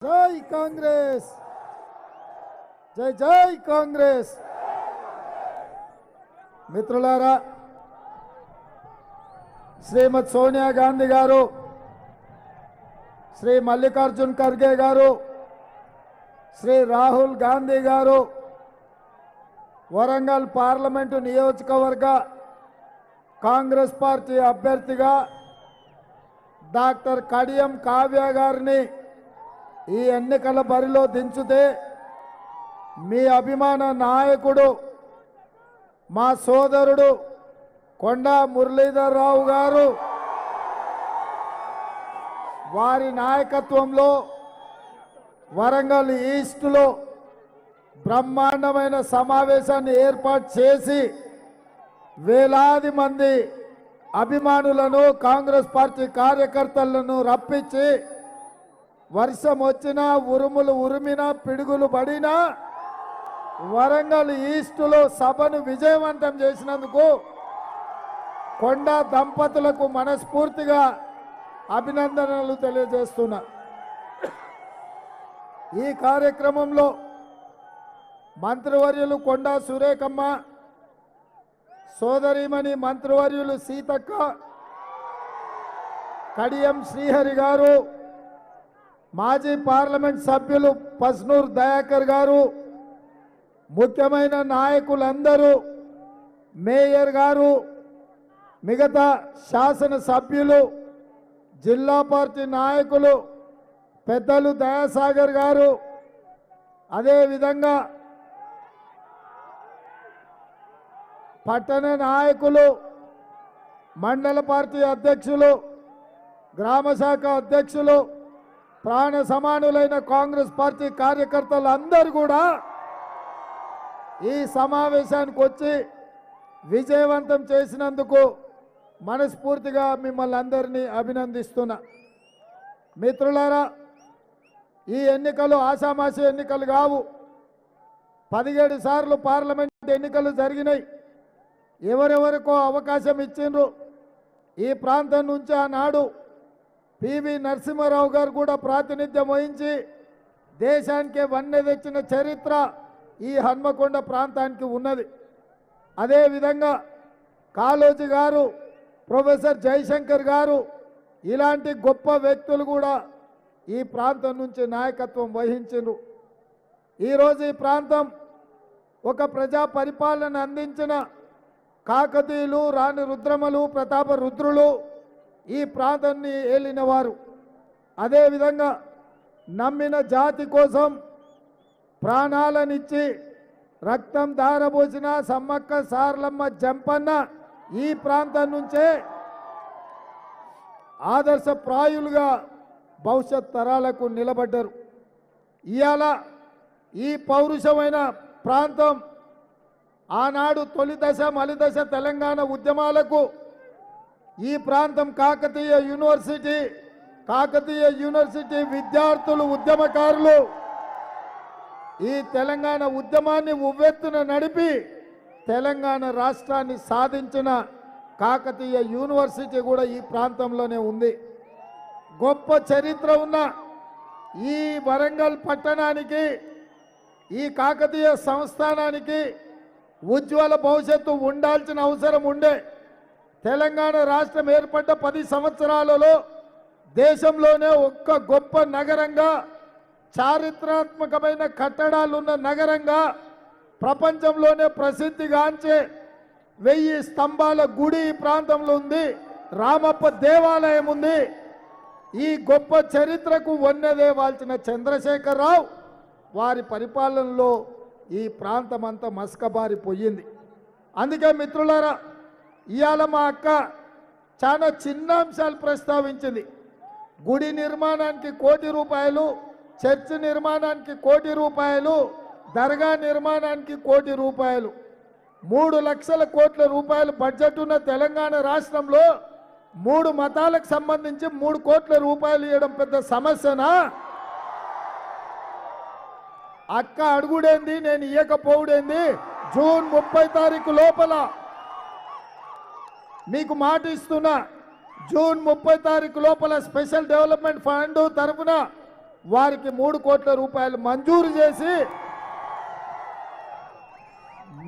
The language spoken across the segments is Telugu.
జై కాంగ్రెస్, జై జై కాంగ్రెస్. మిత్రులారా, శ్రీమతి సోనియా గాంధీ గారు, శ్రీ మల్లికార్జున్ ఖర్గే గారు, శ్రీ రాహుల్ గాంధీ గారు వరంగల్ పార్లమెంటు నియోజకవర్గ కాంగ్రెస్ పార్టీ అభ్యర్థిగా డాక్టర్ కడియం కావ్య గారిని ఈ ఎన్నికల బరిలో దించితే మీ అభిమాన నాయకుడు మా సోదరుడు కొండా మురళీధర్ రావు గారు వారి నాయకత్వంలో వరంగల్ ఈస్ట్లో బ్రహ్మాండమైన సమావేశాన్ని ఏర్పాటు చేసి వేలాది మంది అభిమానులను కాంగ్రెస్ పార్టీ కార్యకర్తలను రప్పించి వర్షం వచ్చినా ఉరుములు ఉరిమినా పిడుగులు పడినా వరంగల్ ఈస్టులో సభను విజయవంతం చేసినందుకు కొండా దంపతులకు మనస్ఫూర్తిగా అభినందనలు తెలియజేస్తున్నా. ఈ కార్యక్రమంలో మంత్రివర్యులు కొండా సురేఖమ్మ, సోదరీమణి మంత్రివర్యులు సీతక్క, కడియం శ్రీహరి గారు, మాజీ పార్లమెంట్ సభ్యులు పస్నూర్ దయాకర్ గారు, ముఖ్యమైన నాయకులందరూ, మేయర్ గారు, మిగతా శాసన సభ్యులు, జిల్లా పార్టీ నాయకులు, పెద్దలు దయాసాగర్ గారు, అదేవిధంగా పట్టణ నాయకులు, మండల పార్టీ అధ్యక్షులు, గ్రామ శాఖ అధ్యక్షులు, ప్రాణ సమానులైన కాంగ్రెస్ పార్టీ కార్యకర్తలు అందరూ కూడా ఈ సమావేశానికి వచ్చి విజయవంతం చేసినందుకు మనస్ఫూర్తిగా మిమ్మల్ని అందరినీ అభినందిస్తున్నా. మిత్రులారా, ఈ ఎన్నికలు ఆషామాషి ఎన్నికలు కావు. 17 సార్లు పార్లమెంట్ ఎన్నికలు జరిగినాయి. ఎవరెవరికో అవకాశం ఇచ్చిండ్రు. ఈ ప్రాంతం నుంచి ఆనాడు పివి నరసింహారావు గారు కూడా ప్రాతినిధ్యం వహించి దేశానికే వన్నె తెచ్చిన చరిత్ర ఈ హన్మకొండ ప్రాంతానికి ఉన్నది. అదేవిధంగా కాళోజీ గారు, ప్రొఫెసర్ జయశంకర్ గారు ఇలాంటి గొప్ప వ్యక్తులు కూడా ఈ ప్రాంతం నుంచి నాయకత్వం వహించారు. ఈరోజు ఈ ప్రాంతం ఒక ప్రజా పరిపాలన అందించిన కాకతీయులు, రాణి రుద్రమలు, ప్రతాప రుద్రులు ఈ ప్రాంతాన్ని ఏలినవారు. అదేవిధంగా నమ్మిన జాతి కోసం ప్రాణాలనిచ్చి రక్తం దారబోసిన సమ్మక్క సారలమ్మ జంపన్న ఈ ప్రాంతం నుంచే ఆదర్శప్రాయులుగా భవిష్యత్ తరాలకు నిలబడ్డారు. ఇవాళ ఈ పౌరుషమైన ప్రాంతం ఆనాడు తొలి దశ మలిదశ తెలంగాణ ఉద్యమాలకు ఈ ప్రాంతం కాకతీయ యూనివర్సిటీ విద్యార్థులు, ఉద్యమకారులు ఈ తెలంగాణ ఉద్యమాన్ని ఉవ్వెత్తున నడిపి తెలంగాణ రాష్ట్రాన్ని సాధించిన కాకతీయ యూనివర్సిటీ కూడా ఈ ప్రాంతంలోనే ఉంది. గొప్ప చరిత్ర ఉన్న ఈ వరంగల్ పట్టణానికి, ఈ కాకతీయ సంస్థానానికి ఉజ్వల భవిష్యత్తు ఉండాల్సిన అవసరం ఉండే. తెలంగాణ రాష్ట్రం ఏర్పడ్డ 10 సంవత్సరాలలో దేశంలోనే ఒక్క గొప్ప నగరంగా, చారిత్రాత్మకమైన కట్టడాలున్న నగరంగా, ప్రపంచంలోనే ప్రసిద్ధిగాంచే 1000 స్తంభాల గుడి ఈ ప్రాంతంలో ఉంది. రామప్ప దేవాలయం ఉంది. ఈ గొప్ప చరిత్రకు వన్నెదేవాల్సిన చంద్రశేఖరరావు వారి పరిపాలనలో ఈ ప్రాంతం అంతా మసకబారిపోయింది. అందుకే మిత్రులారా, ఇవాళ మా అక్క చాలా చిన్న అంశాలు ప్రస్తావించింది. గుడి నిర్మాణానికి 1 కోటి రూపాయలు, చర్చి నిర్మాణానికి 1 కోటి రూపాయలు, దర్గా నిర్మాణానికి 1 కోటి రూపాయలు, 3 లక్షల కోట్ల రూపాయలు బడ్జెట్ ఉన్న తెలంగాణ రాష్ట్రంలో 3 మతాలకు సంబంధించి 3 కోట్ల రూపాయలు ఇవ్వడం పెద్ద సమస్యనా? అక్క అడుగుడేంది, నేను ఇయ్యకపోవుడేంది? జూన్ 30 తారీఖు లోపల మీకు మాట ఇస్తున్నా, జూన్ 30 తారీఖు లోపల స్పెషల్ డెవలప్మెంట్ ఫండ్ తరఫున వారికి 3 కోట్ల రూపాయలు మంజూరు చేసి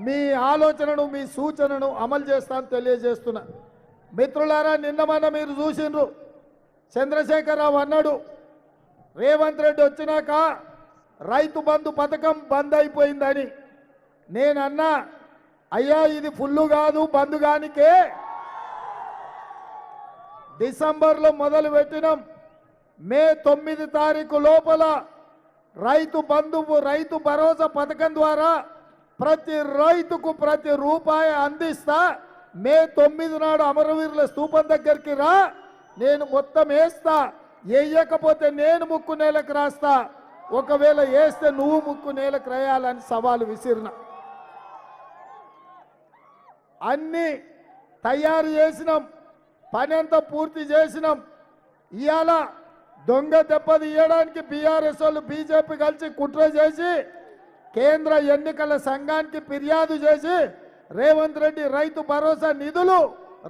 మీ ఆలోచనను మీ సూచనను అమలు చేస్తాను తెలియజేస్తున్నా. మిత్రులారా, నిన్న మొన్న మీరు చూసిండ్రు, చంద్రశేఖరరావు అన్నాడు రేవంత్ రెడ్డి వచ్చినాక రైతు బంధు పథకం బంద్ అయిపోయిందని. నేనన్నా అయ్యా ఇది ఫుల్లు కాదు, బంధు కానికే డిసెంబర్లో మొదలు పెట్టినాం. మే 9 తారీఖు లోపల రైతు బంధువు రైతు భరోసా పథకం ద్వారా ప్రతి రైతుకు ప్రతి రూపాయి అందిస్తా. మే 9 నాడు అమరవీరుల స్తూపం దగ్గరికి రా, నేను మొత్తం వేస్తా. వేయకపోతే నేను ముక్కు నేలకు రాస్తా, ఒకవేళ వేస్తే నువ్వు ముక్కు నేలకు రాయాలని సవాలు విసిరిన. అన్నీ తయారు చేసినాం, పని అంతా పూర్తి చేసినాం. ఇవాళ దొంగ దెబ్బలు ఇవ్వడానికి బీఆర్ఎస్ వాళ్ళు బీజేపీ కలిసి కుట్ర చేసి కేంద్ర ఎన్నికల సంఘానికి ఫిర్యాదు చేసి రేవంత్ రెడ్డి రైతు భరోసా నిధులు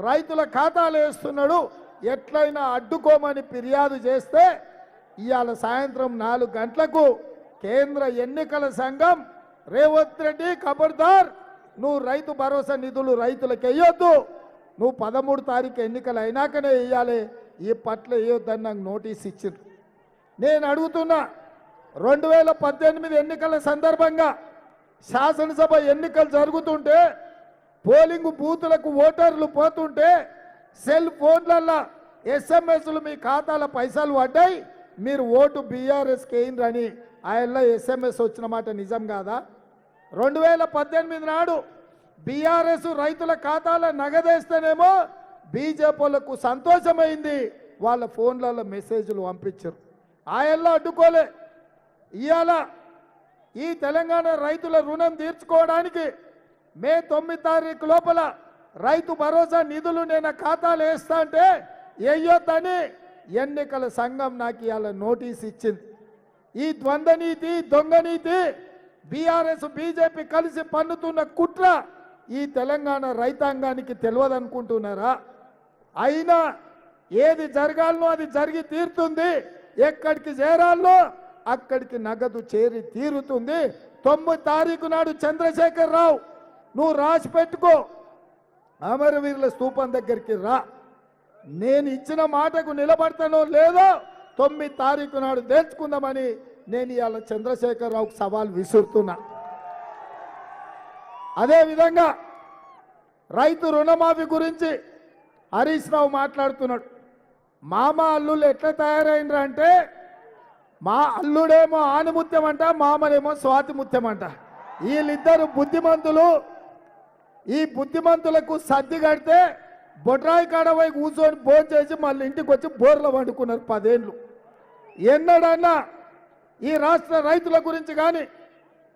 రైతుల ఖాతాలు వేస్తున్నాడు, ఎట్లయినా అడ్డుకోమని ఫిర్యాదు చేస్తే ఇవాళ సాయంత్రం 4 గంటలకు కేంద్ర ఎన్నికల సంఘం రేవంత్ రెడ్డి ఖబర్దార్, నువ్వు రైతు భరోసా నిధులు రైతులకు వేయొద్దు, నువ్వు 13 తారీఖు ఎన్నికలు అయినాకనే వేయాలి, ఈ పట్ల వేయొద్దని నాకు నోటీస్ ఇచ్చింది. నేను అడుగుతున్నా, 2018 ఎన్నికల సందర్భంగా శాసనసభ ఎన్నికలు జరుగుతుంటే పోలింగ్ బూతులకు ఓటర్లు పోతుంటే సెల్ ఫోన్లల్లో ఎస్ఎంఎస్లు మీ ఖాతాల పైసలు పడ్డాయి, మీరు ఓటు బీఆర్ఎస్కి వేయండి ఆయనలో ఎస్ఎంఎస్ వచ్చిన మాట నిజం కాదా? 2018 నాడు బీఆర్ఎస్ రైతుల ఖాతాల నగదేస్తేనేమో బీజేపీలకు సంతోషమైంది, వాళ్ళ ఫోన్లలో మెసేజ్లు పంపించారు, ఆయనలో అడ్డుకోలే. ఇవాళ ఈ తెలంగాణ రైతుల రుణం తీర్చుకోవడానికి మే 9 తారీఖు లోపల రైతు భరోసా నిధులు నేను ఖాతాలు వేస్తా అంటే వేయొద్దని ఎన్నికల సంఘం నాకు ఇవాళ నోటీస్ ఇచ్చింది. ఈ ద్వంద్వ నీతి దొంగ నీతి బీఆర్ఎస్ బీజేపీ కలిసి పన్నుతున్న కుట్ర ఈ తెలంగాణ రైతాంగానికి తెలియదనుకుంటున్నారా? అయినా ఏది జరగాలనో అది జరిగి తీరుతుంది, ఎక్కడికి చేరాలో అక్కడికి నగదు చేరి తీరుతుంది. 9 తారీఖు నాడు చంద్రశేఖరరావు నువ్వు రాసి పెట్టుకో, అమరవీరుల స్తూపం దగ్గరికి రా, నేను ఇచ్చిన మాటకు నిలబడతానో లేదో 9 తారీఖు నాడు తెలుసుకుందామని నేను ఇవాళ చంద్రశేఖరరావుకు సవాల్ విసురుతున్నా. అదేవిధంగా రైతు రుణమాఫీ గురించి హరీష్ రావు మాట్లాడుతున్నాడు. మామ అల్లుళ్ళు ఎట్లా తయారైనరు అంటే, మా అల్లుడేమో ఆనిముత్యం అంట, మామనేమో స్వాతి ముత్యం అంట. వీళ్ళిద్దరు బుద్ధిమంతులు. ఈ బుద్ధిమంతులకు సర్ది కడితే బొడ్రాయి కాడవై కూర్చొని భోజనం చేసి మళ్ళీ ఇంటికి వచ్చి బోర్లో వండుకున్నారు 10 ఏళ్ళు. ఎన్నడన్నా ఈ రాష్ట్ర రైతుల గురించి కానీ,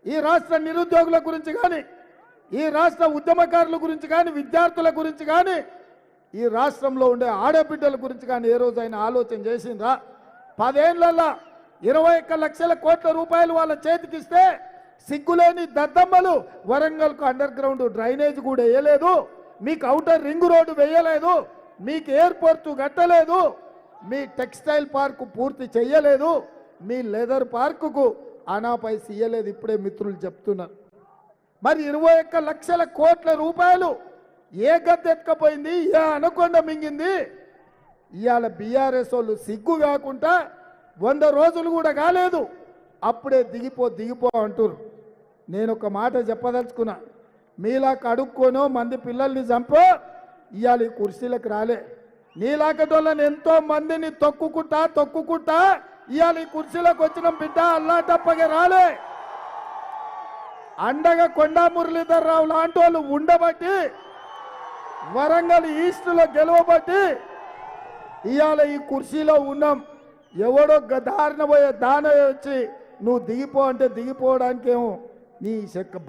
ఈ రాష్ట్ర నిరుద్యోగుల గురించి కానీ, ఈ రాష్ట్ర ఉద్యమకారుల గురించి కానీ, విద్యార్థుల గురించి కానీ, ఈ రాష్ట్రంలో ఉండే ఆడబిడ్డల గురించి కానీ ఏ రోజైనా ఆలోచన చేసిండ్రా? 10 ఏళ్లలో 21 లక్షల కోట్ల రూపాయలు వాళ్ళ చేతికిస్తే సిగ్గులేని దద్దమ్మలు వరంగల్కు అండర్ గ్రౌండ్ డ్రైనేజ్ కూడా వేయలేదు, మీకు ఔటర్ రింగ్ రోడ్డు వేయలేదు, మీకు ఎయిర్పోర్టు కట్టలేదు, మీ టెక్స్టైల్ పార్కు పూర్తి చేయలేదు, మీ లెదర్ పార్కుకు అనాపైసి ఇయ్యలేదు. ఇప్పుడే మిత్రులు చెప్తున్నారు. మరి 21 లక్షల కోట్ల రూపాయలు ఏ గద్దెత్తుకపోయింది, ఏ అనకొండ మింగింది? ఇవాళ బీఆర్ఎస్ వాళ్ళు సిగ్గు కాకుండా 100 రోజులు కూడా కాలేదు, అప్పుడే దిగిపో అంటారు. నేను ఒక మాట చెప్పదలుచుకున్నా, మీలాక అడుక్కోనో మంది పిల్లల్ని చంపో ఇవాళ ఈ కుర్చీలకు రాలే. నీలాకటోళ్ళని ఎంతో మందిని తొక్కుకుంటా ఇవాళ ఈ కుర్చీలకు వచ్చిన బిడ్డ అల్లాటప్పగా రాలే. అండగా కొండా మురళీధర్ రావు లాంటి వాళ్ళు ఉండబట్టి, వరంగల్ ఈస్ట్లో గెలవబట్టి ఇవాళ ఈ కుర్చీలో ఉన్నాం. ఎవడో దారిన పోయే దాన వచ్చి నువ్వు దిగిపో అంటే దిగిపోవడానికేమో నీ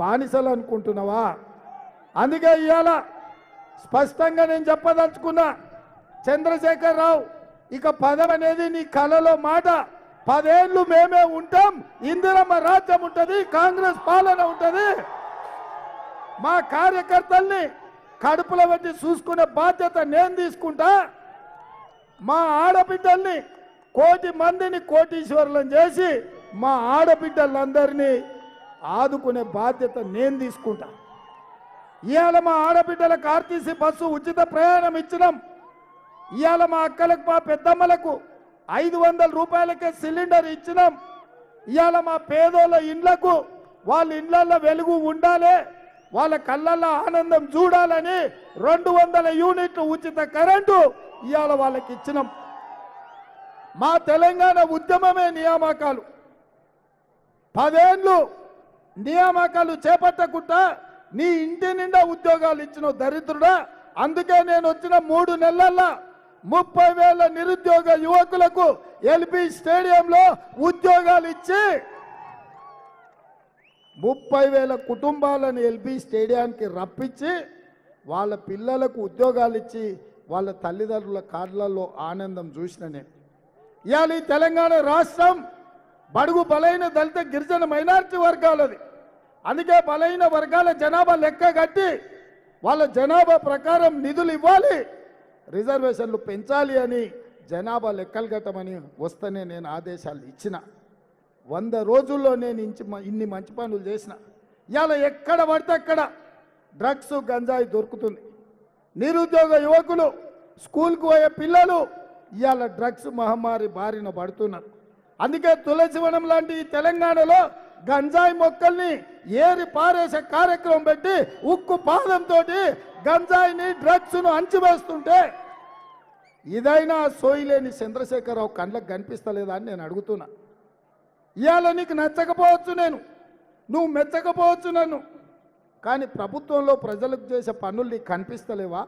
బానిసలు అనుకుంటున్నావా? అందుకే ఇవాళ స్పష్టంగా నేను చెప్పదలుచుకున్నా, చంద్రశేఖరరావు ఇక పదం అనేది నీ కలలో మాట. 10 ఏళ్ళు మేమే ఉంటాం, ఇందిరమ్మ రాజ్యం ఉంటుంది, కాంగ్రెస్ పాలన ఉంటుంది. మా కార్యకర్తల్ని కడుపులో పెట్టి చూసుకునే బాధ్యత నేను తీసుకుంటా. మా ఆడబిడ్డల్ని కోటి మందిని కోటీశ్వరులను చేసి మా ఆడబిడ్డలందరినీ ఆదుకునే బాధ్యత నేను తీసుకుంటా. ఇవాళ మా ఆడబిడ్డలకు ఆర్టీసీ బస్సు ఉచిత ప్రయాణం ఇచ్చినాం. ఇవాళ మా అక్కలకు మా పెద్దమ్మలకు 500 రూపాయలకే సిలిండర్ ఇచ్చినాం. ఇవాళ మా పేదోళ్ళ ఇండ్లకు వాళ్ళ ఇండ్లలో వెలుగు ఉండాలి, వాళ్ళ కళ్ళల్లో ఆనందం చూడాలని 200 యూనిట్లు ఉచిత కరెంటు ఇవాళ వాళ్ళకి ఇచ్చినాం. మా తెలంగాణ ఉద్యమమే నియామకాలు. 10 ఏళ్ళు నియామకాలు చేపట్టకుండా నీ ఇంటి నిండా ఉద్యోగాలు ఇచ్చిన దరిద్రుడా. అందుకే నేను వచ్చిన 3 నెలల్లో 30,000 నిరుద్యోగ యువకులకు ఎల్బీ స్టేడియంలో ఉద్యోగాలు ఇచ్చి 30,000 కుటుంబాలను ఎల్బీ స్టేడియానికి రప్పించి వాళ్ళ పిల్లలకు ఉద్యోగాలు ఇచ్చి వాళ్ళ తల్లిదండ్రుల కార్లలో ఆనందం చూసిన నేను. ఇవాళ ఈ తెలంగాణ రాష్ట్రం బడుగు బలైన దళిత గిరిజన మైనారిటీ వర్గాలది. అందుకే బలైన వర్గాల జనాభా లెక్క కట్టి వాళ్ళ జనాభా ప్రకారం నిధులు ఇవ్వాలి, రిజర్వేషన్లు పెంచాలి అని జనాభా లెక్కలు కట్టమని వస్తేనే నేను ఆదేశాలు ఇచ్చిన. 100 రోజుల్లో నేను ఇన్ని మంచి పనులు చేసిన. ఇవాళ ఎక్కడ పడితే అక్కడ డ్రగ్స్ గంజాయి దొరుకుతుంది. నిరుద్యోగ యువకులు, స్కూల్కు పోయే పిల్లలు ఇవాళ డ్రగ్స్ మహమ్మారి బారిన పడుతున్నారు. అందుకే తులసివనం లాంటి ఈ తెలంగాణలో గంజాయి మొక్కల్ని ఏరి పారేసే కార్యక్రమం పెట్టి ఉక్కు పాదంతో గంజాయిని డ్రగ్స్ను అంచివేస్తుంటే ఇదైనా సోయిలేని చంద్రశేఖరరావు కళ్ళకు కనిపిస్తలేదా అని నేను అడుగుతున్నా. ఇవాళ నీకు నచ్చకపోవచ్చు, నువ్వు మెచ్చకపోవచ్చు నన్ను, కానీ ప్రభుత్వంలో ప్రజలకు చేసే పనులు నీకు కనిపిస్తలేవా?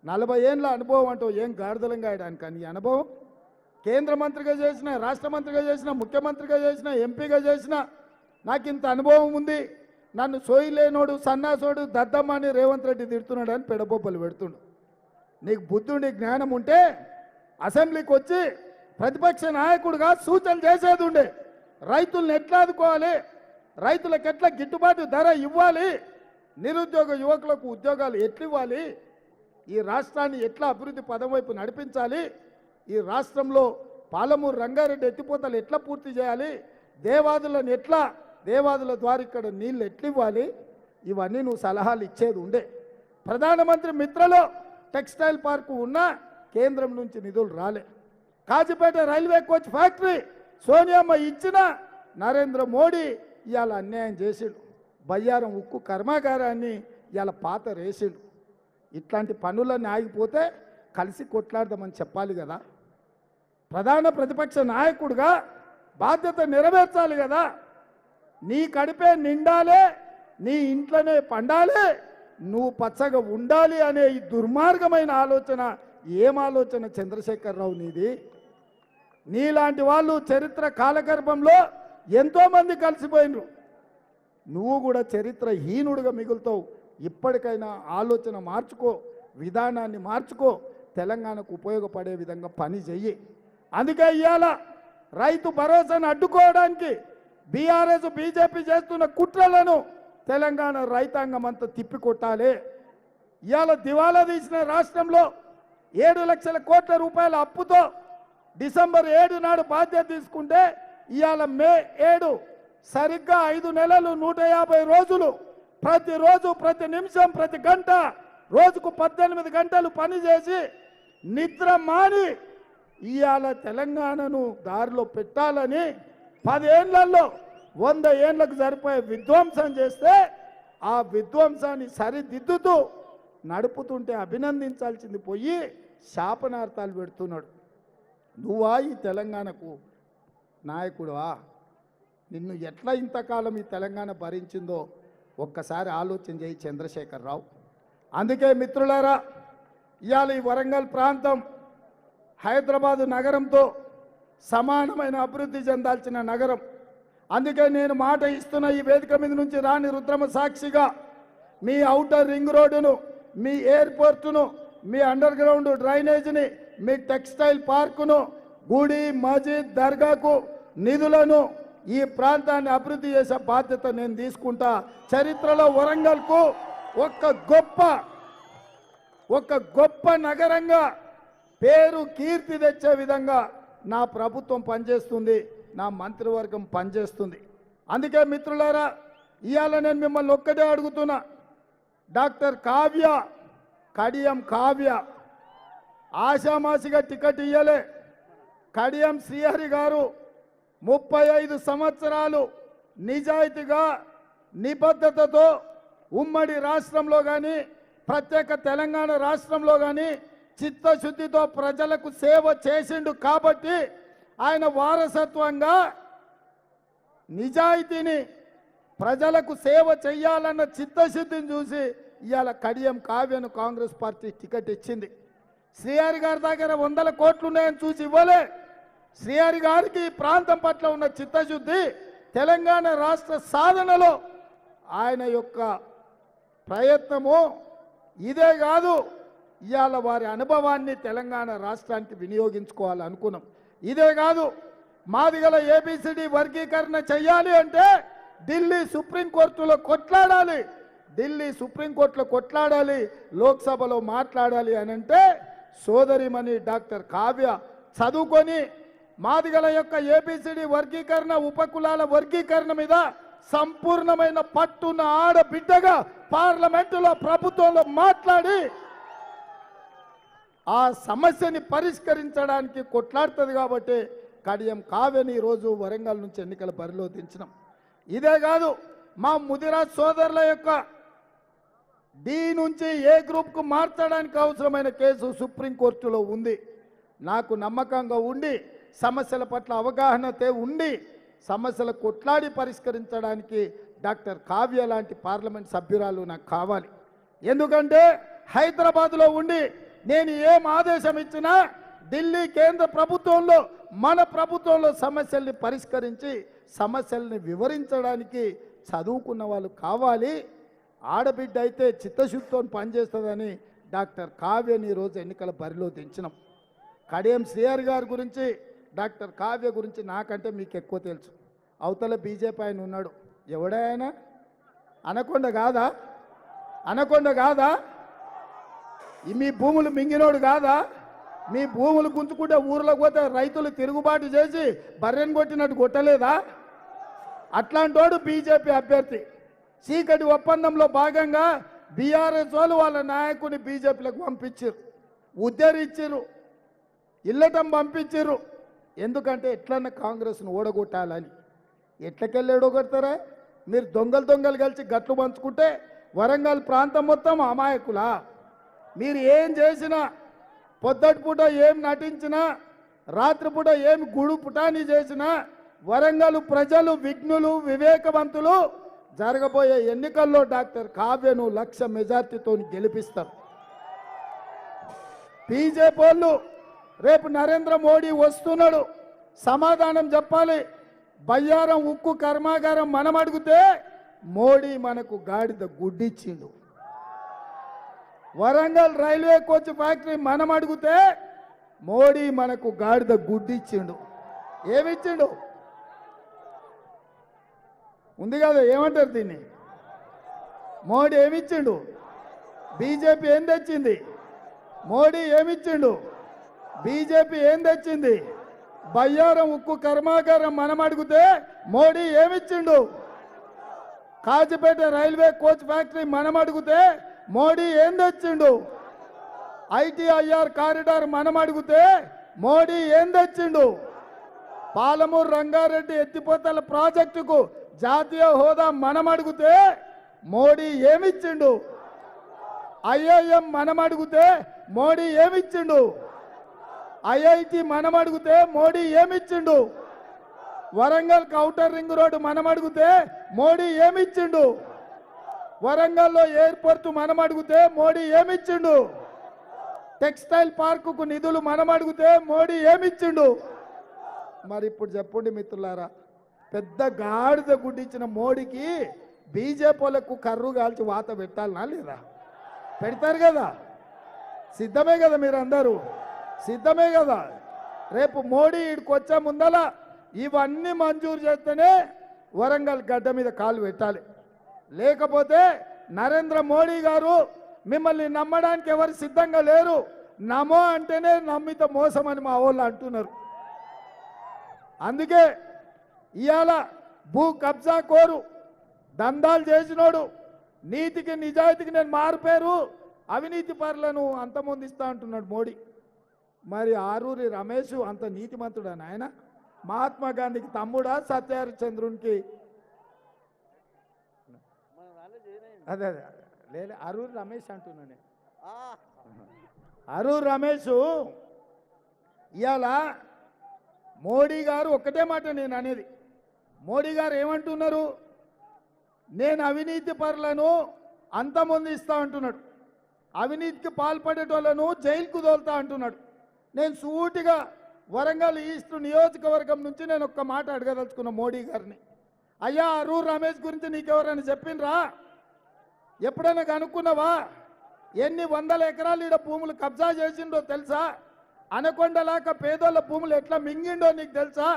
40 ఏళ్ళ అనుభవం అంటూ ఏం గాడిదలంగా ఆయడానికి. కానీ ఈ అనుభవం కేంద్ర మంత్రిగా చేసిన, రాష్ట్ర మంత్రిగా చేసిన, ముఖ్యమంత్రిగా చేసిన, ఎంపీగా చేసిన నాకు ఇంత అనుభవం ఉంది. నన్ను సోయిలేనోడు, సన్నాసోడు, దద్దమ్మ అని రేవంత్ రెడ్డి తిడుతున్నాడు అని పెడబొబ్బలు పెడుతుండు. నీకు బుద్ధుండి జ్ఞానం ఉంటే అసెంబ్లీకి వచ్చి ప్రతిపక్ష నాయకుడిగా సూచనలు చేసేది ఉండే. రైతులను ఎట్లా ఆదుకోవాలి, రైతులకు ఎట్లా గిట్టుబాటు ధర ఇవ్వాలి, నిరుద్యోగ యువకులకు ఉద్యోగాలు ఎట్లు ఇవ్వాలి, ఈ రాష్ట్రాన్ని ఎట్లా అభివృద్ధి పదం వైపు నడిపించాలి, ఈ రాష్ట్రంలో పాలమూరు రంగారెడ్డి ఎత్తిపోతలు ఎట్లా పూర్తి చేయాలి, దేవాదులను ఎట్లా, దేవాదుల ద్వారా ఇక్కడ నీళ్ళు ఎట్లు ఇవ్వాలి, ఇవన్నీ నువ్వు సలహాలు ఇచ్చేది ఉండే. ప్రధానమంత్రి మిత్రలో టెక్స్టైల్ పార్కు ఉన్నా కేంద్రం నుంచి నిధులు రాలే. కాజీపేట రైల్వే కోచ్ ఫ్యాక్టరీ సోనియమ్మ ఇచ్చిన నరేంద్ర మోడీ ఇవాళ అన్యాయం చేసిండు. బయ్యారం ఉక్కు కర్మాగారాన్ని ఇవాళ పాత రేసిండు. ఇట్లాంటి పనులన్నీ ఆగిపోతే కలిసి కొట్లాడదామని చెప్పాలి కదా. ప్రధాన ప్రతిపక్ష నాయకుడిగా బాధ్యత నెరవేర్చాలి కదా. నీ కడిపే నిండాలే, నీ ఇంట్లోనే పండాలి, నువ్వు పచ్చగా ఉండాలి అనే ఈ దుర్మార్గమైన ఆలోచన ఏం ఆలోచన చంద్రశేఖరరావు నీది? నీలాంటి వాళ్ళు చరిత్ర కాలగర్భంలో ఎంతోమంది కలిసిపోయినరు. నువ్వు కూడా చరిత్రహీనుడిగా మిగులుతావు. ఇప్పటికైనా ఆలోచన మార్చుకో, విధానాన్ని మార్చుకో, తెలంగాణకు ఉపయోగపడే విధంగా పని చెయ్యి. అందుకే ఇవాళ రైతు భరోసాను అడ్డుకోవడానికి బీఆర్ఎస్ బీజేపీ చేస్తున్న కుట్రలను తెలంగాణ రైతాంగం అంతా తిప్పికొట్టాలి. ఇవాళ దివాలా తీసిన రాష్ట్రంలో 7 లక్షల కోట్ల రూపాయల అప్పుతో డిసెంబర్ 7 నాడు బాధ్యత తీసుకుంటే ఇవాళ మే 7 సరిగ్గా 5 నెలలు 150 రోజులు ప్రతిరోజు ప్రతి నిమిషం ప్రతి గంట రోజుకు 18 గంటలు పనిచేసి నిద్ర మాని ఇవాళ తెలంగాణను దారిలో పెట్టాలని 10 ఏళ్లలో 100 ఏళ్లకు సరిపోయే విధ్వంసం చేస్తే ఆ విధ్వంసాన్ని సరిదిద్దుతూ నడుపుతుంటే అభినందించాల్సింది పోయి శాపనార్థాలు పెడుతున్నాడు. నువ్వా ఈ తెలంగాణకు నాయకుడువా? నిన్ను ఎట్లా ఇంతకాలం ఈ తెలంగాణ భరించిందో ఒక్కసారి ఆలోచన చేయి చంద్రశేఖరరావు. అందుకే మిత్రులారా, ఇవాళ ఈ వరంగల్ ప్రాంతం హైదరాబాదు నగరంతో సమానమైన అభివృద్ధి చెందాల్సిన నగరం. అందుకే నేను మాట ఇస్తున్న ఈ వేదిక మీద నుంచి రాణి రుద్రమ సాక్షిగా మీ ఔటర్ రింగ్ రోడ్డును, మీ ఎయిర్పోర్టును, మీ అండర్ గ్రౌండ్ డ్రైనేజీని, మీ టెక్స్టైల్ పార్కును, గుడి మస్జిద్ దర్గాకు నిధులను ఈ ప్రాంతాన్ని అభివృద్ధి చేసే బాధ్యత నేను తీసుకుంటా. చరిత్రలో వరంగల్కు ఒక గొప్ప నగరంగా పేరు కీర్తి తెచ్చే విధంగా నా ప్రభుత్వం పనిచేస్తుంది, నా మంత్రివర్గం పనిచేస్తుంది. అందుకే మిత్రులారా, ఇవాళ నేను మిమ్మల్ని ఒక్కటే అడుగుతున్నా. డాక్టర్ కావ్య, కడియం కావ్య ఆషామాషిగా టికెట్ ఇయ్యలే. కడియం శ్రీహరి గారు 35 సంవత్సరాలు నిజాయితీగా నిబద్ధతతో ఉమ్మడి రాష్ట్రంలో కానీ ప్రత్యేక తెలంగాణ రాష్ట్రంలో కానీ చిత్తశుద్ధితో ప్రజలకు సేవ చేసిండు. కాబట్టి ఆయన వారసత్వంగా నిజాయితీని, ప్రజలకు సేవ చేయాలన్న చిత్తశుద్ధిని చూసి ఇవాళ కడియం కావ్యను కాంగ్రెస్ పార్టీ టికెట్ ఇచ్చింది. శ్రీహరి గారి దగ్గర 100 కోట్లు ఉన్నాయని చూసి ఇవ్వలే. శ్రీహరి గారికి ఈ ప్రాంతం పట్ల ఉన్న చిత్తశుద్ధి, తెలంగాణ రాష్ట్ర సాధనలో ఆయన యొక్క ప్రయత్నము ఇదే కాదు. ఇవాళ వారి అనుభవాన్ని తెలంగాణ రాష్ట్రానికి వినియోగించుకోవాలనుకున్నాం. ఇదే కాదు, మాదిగల ఏబిసిడి వర్గీకరణ చేయాలి అంటే ఢిల్లీ సుప్రీంకోర్టులో కొట్లాడాలి, ఢిల్లీ సుప్రీంకోర్టులో కొట్లాడాలి, లోక్సభలో మాట్లాడాలి అని అంటే సోదరిమణి డాక్టర్ కావ్య చదువుకొని మాదిగల యొక్క ఏబిసిడి వర్గీకరణ, ఉపకులాల వర్గీకరణ మీద సంపూర్ణమైన పట్టున్న ఆడబిడ్డగా పార్లమెంటులో ప్రభుత్వంలో మాట్లాడి ఆ సమస్యని పరిష్కరించడానికి కొట్లాడుతుంది. కాబట్టి కడియం కావ్యని ఈరోజు వరంగల్ నుంచి ఎన్నికల బరిలో దించినాం. ఇదే కాదు, మా ముదిరాజ్ సోదరుల యొక్క డి నుంచి ఏ గ్రూప్కు మార్చడానికి అవసరమైన కేసు సుప్రీంకోర్టులో ఉంది. నాకు నమ్మకంగా ఉండి, సమస్యల పట్ల అవగాహనతే ఉండి, సమస్యలు కొట్లాడి పరిష్కరించడానికి డాక్టర్ కావ్య లాంటి పార్లమెంట్ సభ్యురాలు నాకు కావాలి. ఎందుకంటే హైదరాబాద్లో ఉండి నేను ఏం ఆదేశం ఇచ్చినా ఢిల్లీ కేంద్ర ప్రభుత్వంలో, మన ప్రభుత్వంలో సమస్యల్ని పరిష్కరించి సమస్యల్ని వివరించడానికి చదువుకున్న వాళ్ళు కావాలి. ఆడబిడ్డ అయితే చిత్తశుద్ధితో పనిచేస్తుందని డాక్టర్ కావ్యని ఈరోజు ఎన్నికల బరిలో దించినాం. కడియం శ్రీహరి గారి గురించి, డాక్టర్ కావ్య గురించి నాకంటే మీకు ఎక్కువ తెలుసు. అవతల బీజేపీ ఆయన ఉన్నాడు, ఎవడైనా అనకొండ కాదా? అనకొండ కాదా? మీ భూములు మింగినోడు కాదా? మీ భూములు గుంజుకుంటే ఊర్లోకి పోతే రైతులు తిరుగుబాటు చేసి బర్రెను కొట్టినట్టు కొట్టలేదా? అట్లాంటోడు బీజేపీ అభ్యర్థి. చీకటి ఒప్పందంలో భాగంగా బీఆర్ఎస్ వాళ్ళు వాళ్ళ నాయకుని బీజేపీలకు పంపించారు, ఉద్ధరించారు, ఇల్లటం పంపించారు. ఎందుకంటే ఎట్లన్నా కాంగ్రెస్ను ఓడగొట్టాలని. ఎట్లకెళ్ళి ఓడగొడతారా? మీరు దొంగలు కలిసి గట్లు పంచుకుంటే వరంగల్ ప్రాంతం మొత్తం అమాయకులా? మీరు ఏం చేసినా, పొద్దటి పూట ఏం నటించినా, రాత్రిపూట ఏం గుడు పుటాని చేసినా వరంగల్ ప్రజలు విఘ్నులు, వివేకవంతులు జరగబోయే ఎన్నికల్లో డాక్టర్ కావ్యను 1,00,000 మెజార్టీతో గెలిపిస్తారు. బీజేపీ వాళ్ళు రేపు నరేంద్ర మోడీ వస్తున్నాడు, సమాధానం చెప్పాలి. బయ్యారం ఉక్కు కర్మాగారం మనం అడిగితే మోడీ మనకు గాడిద గుడ్డిచ్చిండు. వరంగల్ రైల్వే కోచ్ ఫ్యాక్టరీ మనం అడిగితే మోడీ మనకు గాడిద గుడ్డిచ్చిండు. ఏమిచ్చిండు? ఉంది కదా, ఏమంటారు దీన్ని? మోడీ ఏమిచ్చిండు? బీజేపీ ఏం తెచ్చింది? మోడీ ఏమిచ్చిండు? బీజేపీ ఏం తెచ్చింది? బయ్యారం ఉక్కు కర్మాగారం మనం అడిగితే మోడీ ఏమిచ్చిండు? కాజీపేట రైల్వే కోచ్ ఫ్యాక్టరీ మనం అడిగితే మోడీ ఏం తెచ్చిండు? ఐటీఐఆర్ కారిడార్ మనం అడిగితే మోడీ ఏం తెచ్చిండు? పాలమూరు రంగారెడ్డి ఎత్తిపోతల ప్రాజెక్టుకు జాతీయ హోదా మనం అడిగితే మోడీ ఏమిచ్చిండు? ఐఐఎం మనం అడిగితే మోడీ ఏమిచ్చిండు? ఐఐటి మనం అడిగితే మోడీ ఏమిచ్చిండు? వరంగల్ ఔటర్ రింగ్ రోడ్డు మనం అడిగితే మోడీ ఏమిచ్చిండు? వరంగల్లో ఎయిర్పోర్ట్ మనం అడిగితే మోడీ ఏమిచ్చిండు? టెక్స్టైల్ పార్కుకు నిధులు మనం అడిగితే మోడీ ఏమిచ్చిండు? మరి ఇప్పుడు చెప్పండి మిత్రులారా, పెద్ద గాడిద గుడ్డిచ్చిన మోడీకి బీజేపీలకు కర్రు కాల్చి వాత పెట్టాలనా లేదా? పెడతారు కదా, సిద్ధమే కదా, మీరు అందరూ సిద్ధమే కదా. రేపు మోడీ ఇక్కడికి వచ్చే ముందల ఇవన్నీ మంజూరు చేస్తేనే వరంగల్ గడ్డ మీద కాలు పెట్టాలి. లేకపోతే నరేంద్ర మోడీ గారు మిమ్మల్ని నమ్మడానికి ఎవరు సిద్ధంగా లేరు. నమో అంటేనే నమ్మిత మోసం అని మా వాళ్ళు అంటున్నారు. అందుకే ఇవాళ భూ కబ్జా కోరు దందాలు చేసినోడు నీతికి నిజాయితీకి నేను మారుపేరు అవినీతి పరులను అంతమొందిస్తా అంటున్నాడు మోడీ. మరి ఆరూరి రమేష్ అంత నీతిమంతుడా నాయన? మహాత్మా గాంధీకి తమ్ముడా? సత్యహరిచంద్రునికి? అదే అదే లేదు, అరూరి రమేష్ అంటున్నాను. అరూరి రమేష్ ఇవాళ మోడీ గారు ఒక్కటే మాట నేను అనేది, మోడీ గారు ఏమంటున్నారు? నేను అవినీతి పరులను అంతమొందిస్తా అంటున్నాడు, అవినీతికి పాల్పడేటోళ్లను జైలుకు తోలుతా అంటున్నాడు. నేను సూటిగా వరంగల్ ఈస్ట్ నియోజకవర్గం నుంచి నేను ఒక్క మాట అడగదలుచుకున్న మోడీ గారిని, అయ్యా అరూర్ రమేష్ గురించి నీకెవరైనా చెప్పిండ్రా? ఎప్పుడైనా కనుక్కున్నావా? ఎన్ని వందల ఎకరాలు ఈడ భూములు కబ్జా చేసిండో తెలుసా? అనకొండలాక పేదోళ్ళ భూములు ఎట్లా మింగిండో నీకు తెలుసా?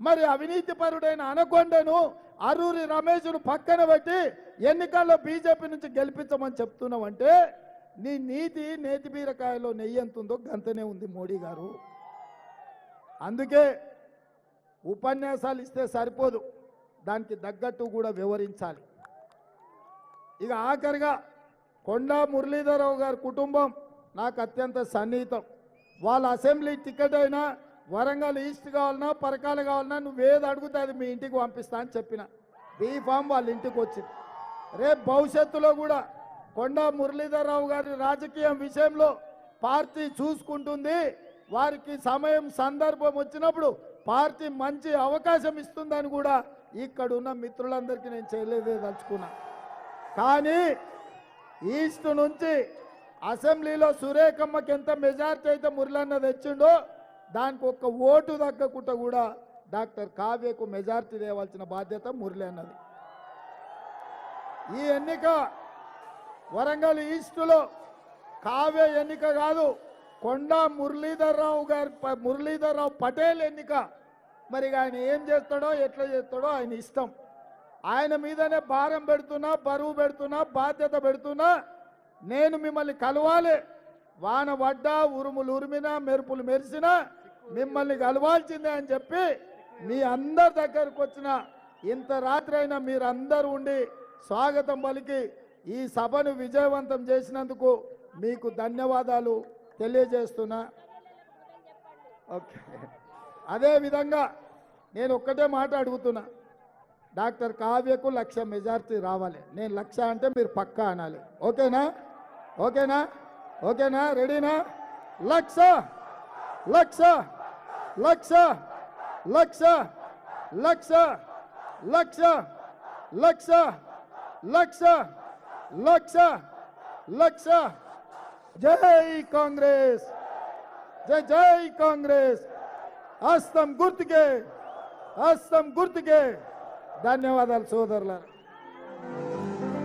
మరి అవినీతి పరుడైన అనకొండను అరూరి రమేష్ను పక్కన పెట్టి ఎన్నికల్లో బీజేపీ నుంచి గెలిపించమని చెప్తున్నావంటే నీ నీతి నేతి బీరకాయలో నెయ్యి ఎంతుందో గంతనే ఉంది మోడీ గారు. అందుకే ఉపన్యాసాలు ఇస్తే సరిపోదు, దానికి తగ్గట్టు కూడా వివరించాలి. ఇక ఆఖరిగా కొండా మురళీధరరావు గారి కుటుంబం నాకు అత్యంత సన్నిహితం. వాళ్ళ అసెంబ్లీ టికెట్ అయినా వరంగల్ ఈస్ట్ కావాలన్నా పరకాలు కావాలన్నా నువ్వేది అడుగుతా అది మీ ఇంటికి పంపిస్తా అని చెప్పిన. బీఫామ్ వాళ్ళ ఇంటికి వచ్చింది. రేపు భవిష్యత్తులో కూడా కొండా మురళీధరరావు గారి రాజకీయం విషయంలో పార్టీ చూసుకుంటుంది. వారికి సమయం సందర్భం వచ్చినప్పుడు పార్టీ మంచి అవకాశం ఇస్తుందని కూడా ఇక్కడున్న మిత్రులందరికీ నేను చేయలేదలుచుకున్నా. కానీ ఈస్ట్ నుంచి అసెంబ్లీలో సురేఖమ్మకి ఎంత మెజార్టీ అయితే మురళన్న తెచ్చిండో దానికి ఒక్క ఓటు తగ్గకుండా కూడా డాక్టర్ కావ్యకు మెజార్టీ తేవాల్సిన బాధ్యత మురళి అన్నది. ఈ ఎన్నిక వరంగల్ ఈస్టులో కావ్య ఎన్నిక కాదు, కొండా మురళీధర్రావు పటేల్ ఎన్నిక. మరి ఆయన ఏం చేస్తాడో ఎట్లా చేస్తాడో ఆయన ఇష్టం. ఆయన మీదనే భారం పెడుతున్నా, బరువు పెడుతున్నా, బాధ్యత పెడుతున్నా. నేను మిమ్మల్ని కలవాలి, వాన పడ్డా ఉరుములు ఉరిమినా మెరుపులు మెరిసినా మిమ్మల్ని కలవాల్సిందే అని చెప్పి మీ అందరి దగ్గరకు వచ్చిన ఇంత రాత్రి అయినా మీరందరూ ఉండి స్వాగతం పలికి ఈ సభను విజయవంతం చేసినందుకు మీకు ధన్యవాదాలు తెలియజేస్తున్నా. ఓకే, అదేవిధంగా నేను ఒక్కటే మాట అడుగుతున్నా, డాక్టర్ కావ్యకు 1,00,000 మెజార్టీ రావాలి. నేను 1,00,000 అంటే మీరు పక్కా అనాలి. ఓకేనా? ఓకేనా? ఓకేనా? రెడీనా? 1,00,000 1,00,000 1,00,000 1,00,000 1,00,000 1,00,000 1,00,000 1,00,000 1,00,000 జై కాంగ్రెస్, జై జై కాంగ్రెస్. హస్తం గుర్తుకే, హస్తం గుర్తుకే. ధన్యవాదాలు సోదరులారా.